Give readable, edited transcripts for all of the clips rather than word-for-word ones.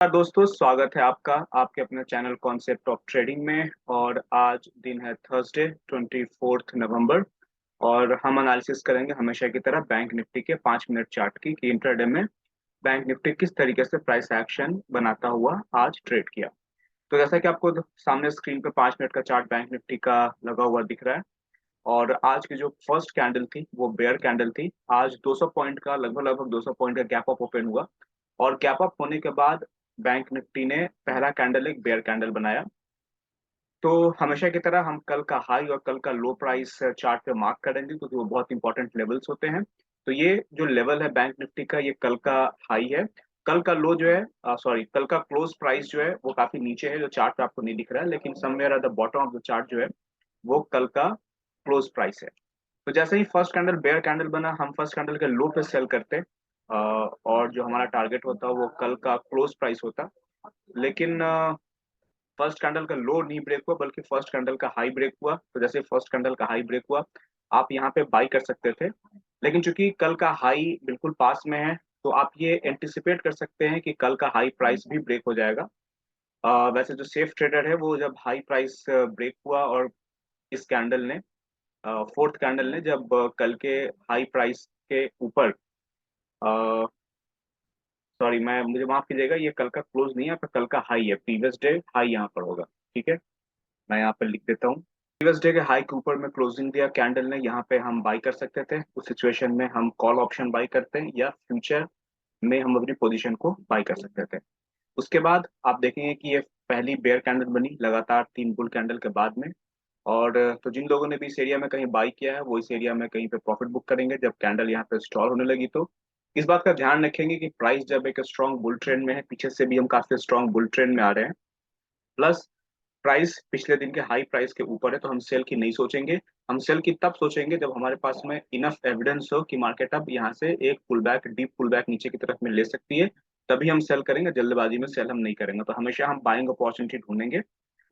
दोस्तों, स्वागत है आपका आपके अपने चैनल कॉन्सेप्ट ऑफ ट्रेडिंग में। और आज दिन है थर्सडे 24 नवंबर। और हम एनालिसिस करेंगे हमेशा की तरह बैंक निफ्टी के 5 मिनट चार्ट की कि इंट्राडे में बैंक निफ्टी किस तरीके से प्राइस एक्शन बनाता हुआ आज ट्रेड किया। तो जैसा कि आपको सामने स्क्रीन पे 5 मिनट का चार्ट बैंक निफ्टी का लगा हुआ दिख रहा है। और आज की जो फर्स्ट कैंडल थी वो बेयर कैंडल थी। आज 200 पॉइंट का लगभग लगभग 200 पॉइंट का गैप अप ओपन हुआ। और गैप अप होने के बाद बैंक निफ्टी ने पहला कैंडल एक बेयर कैंडल बनाया। तो हमेशा की तरह हम कल का हाई और कल का लो प्राइस चार्ट पे मार्क करेंगे क्योंकि वो बहुत इंपॉर्टेंट लेवल्स होते हैं। तो ये जो लेवल है बैंक निफ्टी का, ये कल का हाई है। कल का लो जो है, सॉरी, कल का क्लोज प्राइस जो है वो काफी नीचे है, जो चार्ट पे आपको नहीं दिख रहा है, लेकिन somewhere at the bottom of the chart जो है वो कल का क्लोज प्राइस है। तो जैसे ही फर्स्ट कैंडल बेयर कैंडल बना, हम फर्स्ट कैंडल के लो पे सेल करते। और जो हमारा टारगेट होता वो कल का क्लोज प्राइस होता। लेकिन फर्स्ट कैंडल का लो नहीं ब्रेक हुआ, बल्कि फर्स्ट कैंडल का हाई ब्रेक हुआ। तो जैसे फर्स्ट कैंडल का हाई ब्रेक हुआ, आप यहाँ पे बाई कर सकते थे। लेकिन चूंकि कल का हाई बिल्कुल पास में है, तो आप ये एंटिसिपेट कर सकते हैं कि कल का हाई प्राइस भी ब्रेक हो जाएगा। वैसे जो सेफ ट्रेडर है वो जब हाई प्राइस ब्रेक हुआ और इस कैंडल ने, फोर्थ कैंडल ने जब कल के हाई प्राइस के ऊपर, सॉरी, मैं मुझे माफ कीजिएगा, ये कल का क्लोज नहीं है, पर कल का हाई है, प्रीवियस डे हाई यहाँ पर होगा। ठीक है, मैं यहाँ पर लिख देता हूँ। प्रीवियस डे के हाई के ऊपर में क्लोजिंग दिया कैंडल ने, यहाँ पे हम बाई कर सकते थे। उस सिचुएशन में हम कॉल ऑप्शन बाई करते हैं या फ्यूचर में हम अपनी पोजीशन को बाई कर सकते थे। उसके बाद आप देखेंगे कि ये पहली बेयर कैंडल बनी लगातार 3 बुल कैंडल के बाद में। और तो जिन लोगों ने भी इस एरिया में कहीं बाई किया है वो इस एरिया में कहीं पे प्रॉफिट बुक करेंगे जब कैंडल यहाँ पे स्टॉल होने लगी। तो इस बात का ध्यान रखेंगे कि प्राइस जब एक स्ट्रॉन्ग बुल ट्रेंड में है, पीछे से भी हम काफी स्ट्रॉन्ग बुल ट्रेंड में आ रहे हैं, प्लस प्राइस पिछले दिन के हाई प्राइस के ऊपर है, तो हम सेल की नहीं सोचेंगे। हम सेल की तब सोचेंगे जब हमारे पास में इनफ एविडेंस हो कि मार्केट अब यहाँ से एक pull back, deep pull back नीचे की तरफ में ले सकती है। तभी हम सेल करेंगे, जल्दबाजी में सेल हम नहीं करेंगे। तो हमेशा हम बाइंग अपॉर्चुनिटी ढूंढेंगे।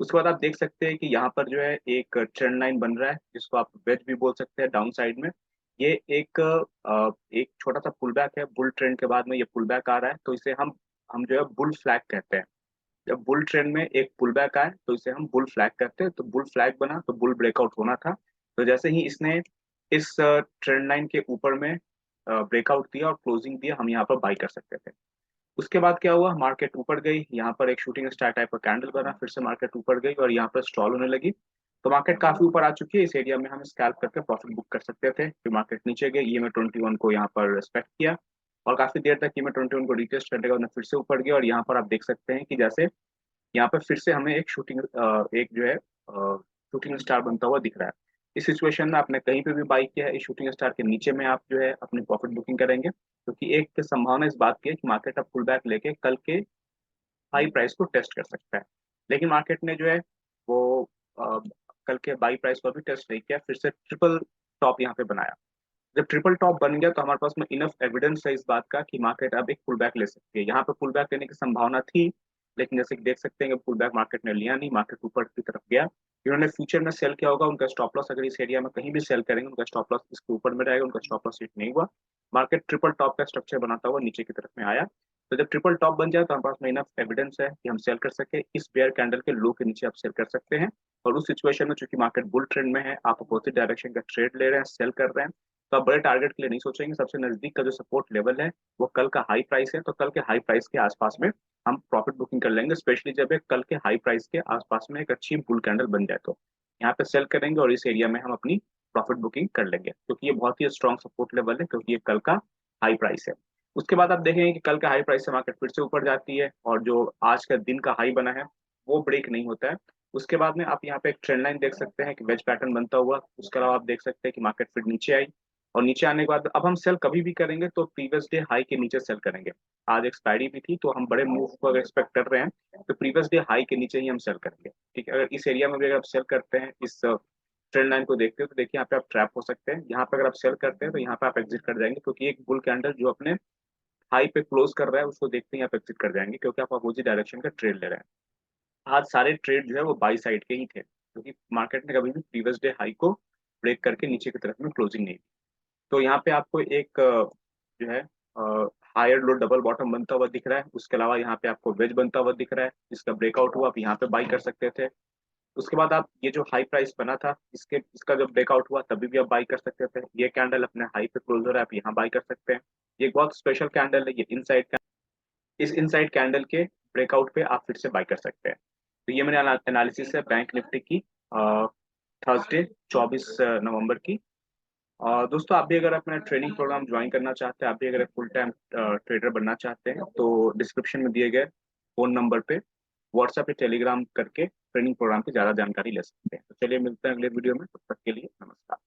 उसके बाद आप देख सकते हैं कि यहाँ पर जो है एक ट्रेंड लाइन बन रहा है, जिसको आप वेज भी बोल सकते हैं, डाउन साइड में। ये एक छोटा सा पुल बैक है, बुल ट्रेंड के बाद में ये पुल बैक आ रहा है, तो इसे हम जो है बुल फ्लैग कहते हैं। जब बुल ट्रेंड में एक पुल बैक आए तो इसे हम बुल फ्लैग कहते हैं। तो बुल फ्लैग बना तो बुल ब्रेकआउट होना था। तो जैसे ही इसने इस ट्रेंड लाइन के ऊपर में ब्रेकआउट दिया और क्लोजिंग दिया, हम यहाँ पर बाई कर सकते थे। उसके बाद क्या हुआ, मार्केट ऊपर गई, यहाँ पर एक शूटिंग स्टार टाइप का कैंडल बना, फिर से मार्केट ऊपर गई और यहाँ पर स्टॉल होने लगी। तो मार्केट काफी ऊपर आ चुकी है, इस एरिया में हम स्कैल्प करके प्रॉफिट बुक कर सकते थे। फिर मार्केट नीचे गई, EMA 21 को यहाँ पर रेस्पेक्ट किया और काफी देर तक EMA 21 को रिटेस्ट करने के बाद फिर से ऊपर गया। और यहाँ पर आप देख सकते हैं कि जैसे यहाँ पे फिर से हमें एक जो है शूटिंग स्टार बनता हुआ दिख रहा है। इस सिचुएशन में आपने कहीं पे भी बाई किया है, इस शूटिंग स्टार के नीचे में आप जो है अपनी प्रॉफिट बुकिंग करेंगे, क्योंकि एक संभावना इस बात की है कि मार्केट अब पुल बैक लेके कल के हाई प्राइस को टेस्ट कर सकता है। लेकिन मार्केट ने जो है वो अ, कल के बाई प्राइस को अभी टेस्ट नहीं किया, फिर से ट्रिपल टॉप यहाँ पे बनाया। जब ट्रिपल टॉप बन गया तो हमारे पास में इनफ एविडेंस है इस बात का कि मार्केट अब एक पुल बैक ले सकती है। यहाँ पे पुल बैक लेने की संभावना थी, लेकिन जैसे कि देख सकते हैं कि पुल बैक मार्केट ने लिया नहीं, मार्केट ऊपर की तरफ गया। इन्होंने फ्यूचर में सेल किया होगा, उनका स्टॉप लॉस अगर इस एरिया में कहीं भी सेल करेंगे, उनका स्टॉप लॉस इसके ऊपर में रहेगा, उनका स्टॉप लॉस हिट नहीं हुआ। मार्केट ट्रिपल टॉप का स्ट्रक्चर बनाता हुआ नीचे की तरफ में आया। तो जब ट्रिपल टॉप बन जाए तो हमारे पास में इनफ एविडेंस है कि हम सेल कर सके, इस बेयर कैंडल के लो के नीचे आप सेल कर सकते हैं। और उस सिचुएशन में चूंकि मार्केट बुल ट्रेंड में है, आप अपोजिट डायरेक्शन का ट्रेड ले रहे हैं, सेल कर रहे हैं, तो आप बड़े टारगेट के लिए नहीं सोचेंगे। सबसे नजदीक का जो सपोर्ट लेवल है वो कल का हाई प्राइस है, तो कल के हाई प्राइस के आसपास में हम प्रॉफिट बुकिंग कर लेंगे, स्पेशली जब एक कल के हाई प्राइस के आसपास में एक अच्छी बुल कैंडल बन जाए। तो यहाँ पे सेल करेंगे और इस एरिया में हम अपनी प्रॉफिट बुकिंग कर लेंगे, क्योंकि ये बहुत ही स्ट्रॉन्ग सपोर्ट लेवल है, क्योंकि ये कल का हाई प्राइस है। उसके बाद आप देखेंगे कि कल का हाई प्राइस से मार्केट फिर से ऊपर जाती है और जो आज का दिन का हाई बना है वो ब्रेक नहीं होता है। उसके बाद में आप यहाँ पे एक ट्रेंड लाइन देख सकते हैं कि वेज पैटर्न बनता हुआ। उसके अलावा आप देख सकते हैं कि मार्केट फिर नीचे आई और नीचे आने के बाद अब हम सेल कभी भी करेंगे तो प्रीवियस डे हाई के नीचे सेल करेंगे। आज एक्सपायरी भी थी, तो हम बड़े मूव को अगर एक्सपेक्ट कर रहे हैं तो प्रीवियस डे हाई के नीचे ही हम सेल करेंगे। ठीक है, अगर इस एरिया में भी अगर आप सेल करते हैं, इस ट्रेंड लाइन को देखते हो, तो देखिए यहाँ पे आप ट्रैप हो सकते हैं। यहाँ पे अगर आप सेल करते हैं तो यहाँ पे आप एग्जिट कर जाएंगे, क्योंकि एक बुल कैंडल जो अपने हाई पे क्लोज कर रहा है उसको देखते ही आप एग्जिट कर जाएंगे, क्योंकि आप अपोजिट डायरेक्शन का ट्रेड ले रहे हैं। आज सारे ट्रेड जो है वो बाई साइड के ही थे, क्योंकि मार्केट ने कभी भी प्रीवियस डे हाई को ब्रेक करके नीचे की तरफ में क्लोजिंग नहीं। तो यहाँ पे आपको एक जो है हायर लो डबल बॉटम बनता हुआ दिख रहा है। उसके अलावा यहाँ पे आपको वेज बनता हुआ दिख रहा है, इसका ब्रेकआउट हुआ, आप यहाँ पे बाई कर सकते थे। उसके बाद आप ये जो हाई प्राइस बना था इसका जब ब्रेकआउट हुआ तभी भी आप बाई कर सकते थे। ये कैंडल अपने हाई पे क्लोज हो रहा है, आप यहाँ बाई कर सकते हैं। ये एक बहुत स्पेशल कैंडल है, ये इनसाइड, इस इनसाइड कैंडल के ब्रेकआउट पे आप फिर से बाई कर सकते हैं। तो ये मैंने एनालिसिस है बैंक निफ्टी की थर्सडे 24 नवंबर की। दोस्तों आप भी अगर अपना ट्रेनिंग प्रोग्राम ज्वाइन करना चाहते हैं, आप भी अगर फुल टाइम ट्रेडर बनना चाहते हैं, तो डिस्क्रिप्शन में दिए गए फोन नंबर पे व्हाट्सएप पे टेलीग्राम करके ट्रेनिंग प्रोग्राम की ज़्यादा जानकारी ले सकते हैं। तो चलिए मिलते हैं अगले वीडियो में, तब तक के लिए नमस्कार।